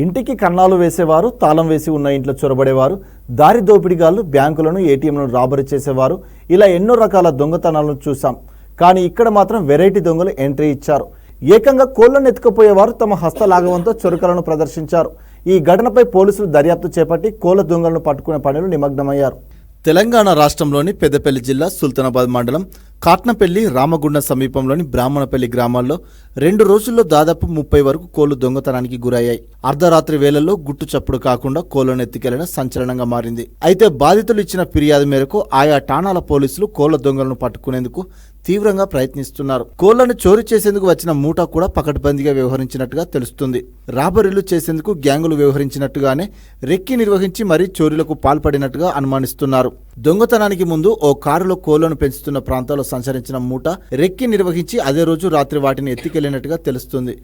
ఇంటికి కన్నాలు వేసేవారు, తాళం వేసి ఉన్న ఇంట్లో చొరబడేవారు, దారి దోపిడిగాళ్లు బ్యాంకులను, ఏటీఎంలను రాబరీ చేసేవారు, ఇలా ఎన్నో రకాల దొంగతనాలను చూసాం. కానీ ఇక్కడ మాత్రం వెరైటీ దొంగలు ఎంట్రీ ఇచ్చారు. ఏకంగా కోళ్లను ఎత్తుకుపోయేవారు తమ హస్తలాఘవంతో చొరకలను ప్రదర్శించారు. ఈ ఘటనపై పోలీసులు దర్యాప్తు చేపట్టి కోళ్ల దొంగలను పట్టుకునే పనిలో నిమగ్నమయ్యారు. తెలంగాణ రాష్ట్రంలోని పెద్దపల్లి జిల్లా సుల్తానాబాద్ మండలం కాట్నపల్లి, రామగుండం సమీపంలోని బ్రాహ్మణపల్లి గ్రామాల్లో 2 రోజుల్లో దాదాపు 30 వరకు కోళ్లు దొంగతనానికి గురయ్యాయి. అర్ధరాత్రి వేళల్లో గుట్టు చప్పుడు కాకుండా కోళ్లను ఎత్తుకెళ్లడం సంచలనంగా మారింది. అయితే బాధితులు ఇచ్చిన ఫిర్యాదు మేరకు ఆయా ఠాణాల పోలీసులు కోళ్ల దొంగలను పట్టుకునేందుకు తీవ్రంగా ప్రయత్నిస్తున్నారు. కోళ్లను చోరీ చేసేందుకు వచ్చిన మూట కూడా పకడ్బందీగా వ్యవహరించినట్టుగా తెలుస్తుంది. రాబరీలు చేసేందుకు గ్యాంగులు వ్యవహరించినట్టుగానే రెక్కి నిర్వహించి మరీ చోరీలకు పాల్పడినట్టుగా అనుమానిస్తున్నారు. దొంగతనానికి ముందు ఓ కారులో కోళ్లను పెంచుతున్న ప్రాంతాల్లో సంచరించిన మూట రెక్కి నిర్వహించి అదే రోజు రాత్రి వాటిని ఎత్తికెళ్లినట్టుగా తెలుస్తుంది.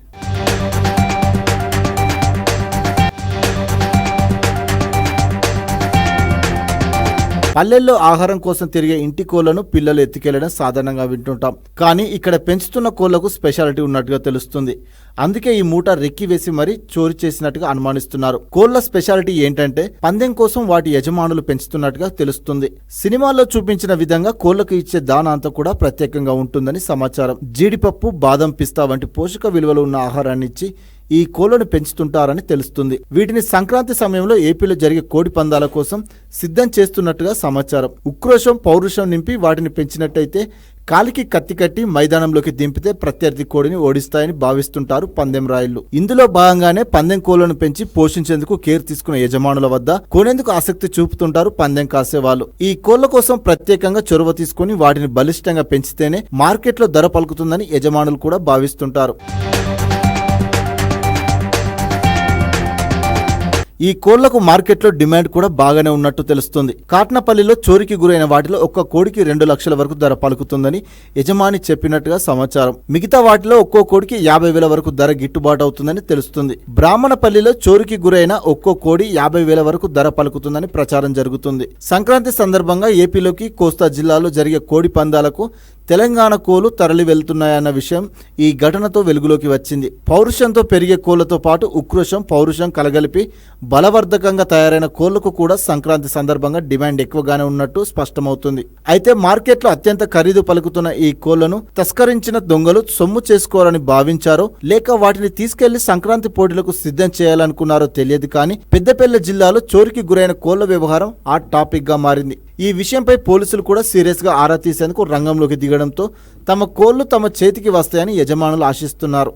పల్లెల్లో ఆహారం కోసం తిరిగే ఇంటి కోళ్లను పిల్లలు ఎత్తుకెళ్లడం సాధారణంగా వింటుంటాం. కానీ ఇక్కడ పెంచుతున్న కోళ్లకు స్పెషాలిటీ ఉన్నట్టుగా తెలుస్తుంది. అందుకే ఈ మూట రెక్కి వేసి మరీ చోరీ చేసినట్టుగా అనుమానిస్తున్నారు. కోళ్ల స్పెషాలిటీ ఏంటంటే పందెం కోసం వాటి యజమానులు పెంచుతున్నట్టుగా తెలుస్తుంది. సినిమాల్లో చూపించిన విధంగా కోళ్లకు ఇచ్చే దానా అంతా కూడా ప్రత్యేకంగా ఉంటుందని సమాచారం. జీడిపప్పు, బాదం, పిస్తా వంటి పోషక విలువలు ఉన్న ఆహారాన్ని ఇచ్చి ఈ కోళ్లను పెంచుతుంటారని తెలుస్తుంది. వీటిని సంక్రాంతి సమయంలో ఏపీలో జరిగే కోడి పందాల కోసం సిద్ధం చేస్తున్నట్టుగా సమాచారం. ఉక్రోషం, పౌరుషం నింపి వాటిని పెంచినట్టయితే కాలికి కత్తి కట్టి మైదానంలోకి దింపితే ప్రత్యర్థి కోడిని ఓడిస్తాయని భావిస్తుంటారు పందెం రాయుళ్లు. ఇందులో భాగంగానే పందెం కోళ్లను పెంచి పోషించేందుకు కేర్ తీసుకున్న యజమానుల వద్ద కొనేందుకు ఆసక్తి చూపుతుంటారు పందెం కాసేవాళ్ళు. ఈ కోళ్ల కోసం ప్రత్యేకంగా చొరవ తీసుకుని వాటిని బలిష్టంగా పెంచితేనే మార్కెట్లో ధర పలుకుతుందని యజమానులు కూడా భావిస్తుంటారు. ఈ కోళ్లకు మార్కెట్లో డిమాండ్ కూడా బాగానే ఉన్నట్టు తెలుస్తుంది. కాట్నపల్లిలో చోరీకి గురైన వాటిలో ఒక్క కోడికి 2 లక్షల వరకు ధర పలుకుతుందని యజమాని చెప్పినట్టుగా సమాచారం. మిగతా వాటిలో ఒక్కో కోడికి 50,000 వరకు ధర గిట్టుబాటు అవుతుందని తెలుస్తుంది. బ్రాహ్మణపల్లిలో చోరీకి గురైన ఒక్కో కోడి 50,000 వరకు ధర పలుకుతుందని ప్రచారం జరుగుతుంది. సంక్రాంతి సందర్భంగా ఏపీలోకి కోస్తా జిల్లాలో జరిగే కోడి పందాలకు తెలంగాణ కోళ్లు తరలి వెళ్తున్నాయన్న విషయం ఈ ఘటనతో వెలుగులోకి వచ్చింది. పౌరుషంతో పెరిగే కోళ్లతో పాటు ఉక్రోషం, పౌరుషం కలగలిపి బలవర్ధకంగా తయారైన కోళ్లకు కూడా సంక్రాంతి సందర్భంగా డిమాండ్ ఎక్కువగానే ఉన్నట్టు స్పష్టమవుతుంది. అయితే మార్కెట్లో అత్యంత ఖరీదు పలుకుతున్న ఈ కోళ్లను తస్కరించిన దొంగలు సొమ్ము చేసుకోవాలని భావించారో లేక వాటిని తీసుకెళ్లి సంక్రాంతి పోటీలకు సిద్ధం చేయాలనుకున్నారో తెలియదు. కానీ పెద్దపల్లి జిల్లాలో చోరీకి గురైన కోళ్ల వ్యవహారం హాట్ టాపిక్ గా మారింది. ఈ విషయంపై పోలీసులు కూడా సీరియస్ గా ఆరా తీసేందుకు రంగంలోకి దిగడంతో తమ కోళ్లు తమ చేతికి వస్తాయని యజమానులు ఆశిస్తున్నారు.